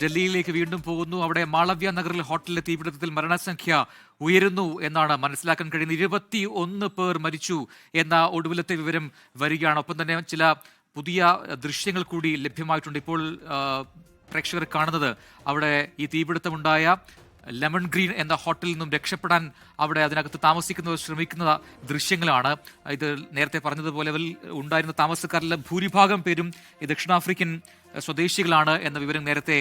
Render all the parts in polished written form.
ഡൽഹിയിലേക്ക് വീണ്ടും പോകുന്നു. അവിടെ മാളവ്യ നഗറിലെ ഹോട്ടലിലെ തീപിടുത്തത്തിൽ മരണസംഖ്യ ഉയരുന്നു എന്നാണ് മനസ്സിലാക്കാൻ കഴിയുന്നത്. 21 പേർ മരിച്ചു എന്ന ഒടുവിലത്തെ വിവരം വരികയാണ്. ഒപ്പം തന്നെ ചില പുതിയ ദൃശ്യങ്ങൾ കൂടി ലഭ്യമായിട്ടുണ്ട്. ഇപ്പോൾ പ്രേക്ഷകർ കാണുന്നത് അവിടെ ഈ തീപിടുത്തമുണ്ടായ ലെമൺ ഗ്രീൻ എന്ന ഹോട്ടലിൽ നിന്നും രക്ഷപ്പെടാൻ അവിടെ അതിനകത്ത് താമസിക്കുന്നവർ ശ്രമിക്കുന്ന ദൃശ്യങ്ങളാണ്. ഇത് നേരത്തെ പറഞ്ഞതുപോലെ ഉണ്ടായിരുന്ന താമസക്കാരിലെ ഭൂരിഭാഗം പേരും ഈ ദക്ഷിണാഫ്രിക്കൻ സ്വദേശികളാണ് എന്ന വിവരം നേരത്തെ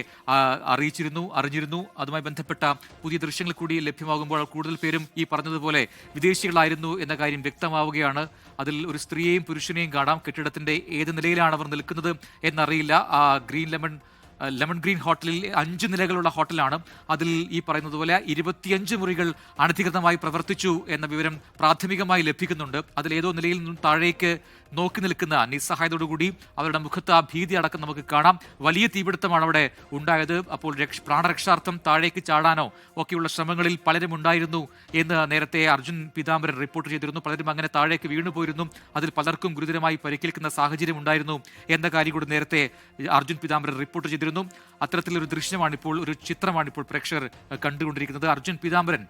അറിഞ്ഞിരുന്നു. അതുമായി ബന്ധപ്പെട്ട പുതിയ ദൃശ്യങ്ങൾ കൂടി ലഭ്യമാകുമ്പോൾ കൂടുതൽ പേരും ഈ പറഞ്ഞതുപോലെ വിദേശികളായിരുന്നു എന്ന കാര്യം വ്യക്തമാവുകയാണ്. അതിൽ ഒരു സ്ത്രീയെയും പുരുഷനെയും കാണാം. കെട്ടിടത്തിന്റെ ഏത് നിലയിലാണ് അവർ നിൽക്കുന്നത് എന്നറിയില്ല. ലെമൺ ഗ്രീൻ ഹോട്ടലിൽ 5 നിലകളുള്ള ഹോട്ടലാണ്. അതിൽ ഈ പറയുന്നത് പോലെ 25 മുറികൾ അനധികൃതമായി പ്രവർത്തിച്ചു എന്ന വിവരം പ്രാഥമികമായി ലഭിക്കുന്നുണ്ട്. അതിലേതോ നിലയിൽ നിന്നും താഴേക്ക് നോക്കി നിൽക്കുന്ന നിസ്സഹായതയോടുകൂടി അവരുടെ മുഖത്ത് ആ ഭീതി അടക്കം നമുക്ക് കാണാം. വലിയ തീപിടുത്തമാണ് അവിടെ ഉണ്ടായത്. അപ്പോൾ പ്രാണരക്ഷാർത്ഥം താഴേക്ക് ചാടാനോ ഒക്കെയുള്ള ശ്രമങ്ങളിൽ പലരും ഉണ്ടായിരുന്നു എന്ന് നേരത്തെ അർജുൻ പീതാംബരൻ റിപ്പോർട്ട് ചെയ്തിരുന്നു. പലരും അങ്ങനെ താഴേക്ക് വീണുപോയിരുന്നു. അതിൽ പലർക്കും ഗുരുതരമായി പരിക്കേൽക്കുന്ന സാഹചര്യം ഉണ്ടായിരുന്നു എന്ന കാര്യം കൂടി നേരത്തെ അർജുൻ പീതാംബരൻ റിപ്പോർട്ട് ചെയ്തിരുന്നു. അത്തരത്തിലൊരു ദൃശ്യമാണിപ്പോൾ, ഒരു ചിത്രമാണിപ്പോൾ പ്രേക്ഷകർ കണ്ടുകൊണ്ടിരിക്കുന്നത്. അർജുൻ പീതാംബരൻ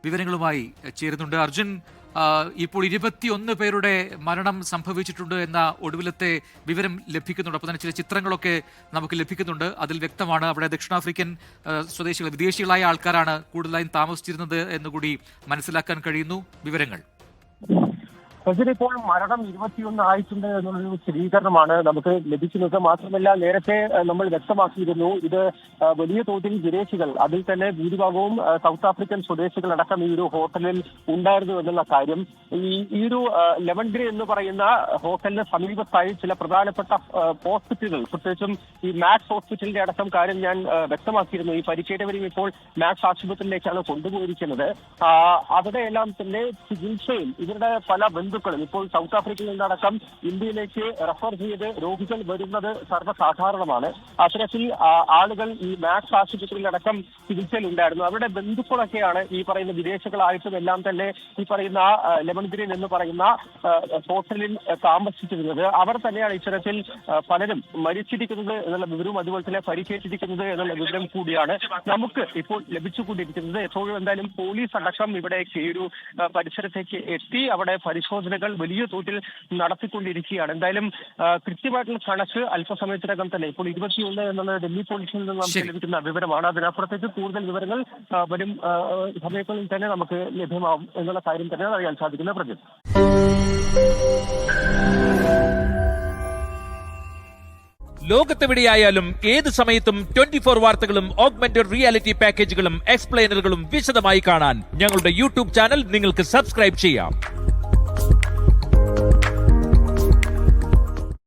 വിവരങ്ങളുമായി ചേരുന്നുണ്ട്. അർജുൻ, ഇപ്പോൾ 21 പേരുടെ മരണം സംഭവിച്ചിട്ടുണ്ട് എന്ന ഒടുവിലത്തെ വിവരം ലഭിക്കുന്നുണ്ട്. അപ്പോൾ തന്നെ ചില ചിത്രങ്ങളൊക്കെ നമുക്ക് ലഭിക്കുന്നുണ്ട്. അതിൽ വ്യക്തമാണ് അവിടെ ദക്ഷിണാഫ്രിക്കൻ സ്വദേശികൾ, വിദേശികളായ ആൾക്കാരാണ് കൂടുതലായും താമസിച്ചിരുന്നത് എന്നുകൂടി മനസ്സിലാക്കാൻ കഴിയുന്നു. വിവരങ്ങൾ ഇപ്പോൾ മരണം 21 ആയിട്ടുണ്ട് എന്നുള്ളൊരു സ്ഥിരീകരണമാണ് നമുക്ക് ലഭിക്കുന്നത്. മാത്രമല്ല, നേരത്തെ നമ്മൾ വ്യക്തമാക്കിയിരുന്നു ഇത് വലിയ തോതിൽ വിദേശികൾ, അതിൽ തന്നെ ഭൂരിഭാഗവും സൗത്ത് ആഫ്രിക്കൻ സ്വദേശികൾ അടക്കം ഈ ഒരു ഹോട്ടലിൽ ഉണ്ടായിരുന്നു എന്നുള്ള കാര്യം. ഈ ഒരു ലെമൺ ഗ്രീൻ എന്ന് പറയുന്ന ഹോട്ടലിന് സമീപത്തായി ചില പ്രധാനപ്പെട്ട ഹോസ്പിറ്റലുകൾ, പ്രത്യേകിച്ചും ഈ മാക്സ് ഹോസ്പിറ്റലിന്റെ അടക്കം കാര്യം ഞാൻ വ്യക്തമാക്കിയിരുന്നു. ഈ പരിക്കേറ്റവരെയും ഇപ്പോൾ മാക്സ് ആശുപത്രിയിലേക്കാണ് കൊണ്ടുപോയിരിക്കുന്നത്. അവിടെയെല്ലാം തന്നെ ചികിത്സയിൽ ഇവരുടെ പല ബന്ധുക്കളും ഇപ്പോൾ സൗത്ത് ആഫ്രിക്കയിൽ നിന്നടക്കം ഇന്ത്യയിലേക്ക് റെഫർ ചെയ്ത് രോഗികൾ വരുന്നത് സർവ്വസാധാരണമാണ്. അത്തരത്തിൽ ആളുകൾ ഈ മാക്സ് ആശുപത്രിയിലടക്കം ചികിത്സയിലുണ്ടായിരുന്നു. അവരുടെ ബന്ധുക്കളൊക്കെയാണ് ഈ പറയുന്ന വിദേശികളായിട്ടും എല്ലാം തന്നെ ഈ പറയുന്ന ലെമൺ ഗ്രീൻ എന്ന് പറയുന്ന ഹോട്ടലിൽ താമസിച്ചിരുന്നത്. അവർ തന്നെയാണ് ഇത്തരത്തിൽ പലരും മരിച്ചിരിക്കുന്നത് എന്നുള്ള വിവരവും അതുപോലെ തന്നെ പരിക്കേറ്റിരിക്കുന്നത് എന്നുള്ള വിവരം കൂടിയാണ് നമുക്ക് ഇപ്പോൾ ലഭിച്ചുകൊണ്ടിരിക്കുന്നത്. എപ്പോഴും എന്തായാലും പോലീസ് അടക്കം ഇവിടേക്ക് ഈ ഒരു പരിസരത്തേക്ക് എത്തി അവിടെ പരിശോധനകൾ വലിയ തോതിൽ നടത്തിക്കൊണ്ടിരിക്കുകയാണ്. എന്തായാലും കൃത്യമായിട്ടുള്ള കണക്ക് അല്പസമയത്തിനകം തന്നെ ഇപ്പോൾ 21 എന്നുള്ള ഡൽഹി പോലീസിൽ നിന്ന് നമുക്ക് ലഭിക്കുന്ന വിവരമാണ്. അതിനപ്പുറത്തേക്ക് കൂടുതൽ വിവരങ്ങൾ വരും സമയങ്ങളിൽ തന്നെ നമുക്ക് ലഭ്യമാവും എന്നുള്ള കാര്യം തന്നെ അറിയാൻ സാധിക്കുന്ന പ്രജ. ലോകത്തെവിടെയായാലും ഏത് സമയത്തും 24 വാർത്തകളും ഓഗ്മെന്റഡ് റിയാലിറ്റി പാക്കേജുകളും എക്സ്പ്ലെയിനറുകളും വിശദമായി കാണാൻ ഞങ്ങളുടെ യൂട്യൂബ് ചാനൽ നിങ്ങൾക്ക് സബ്സ്ക്രൈബ് ചെയ്യാം.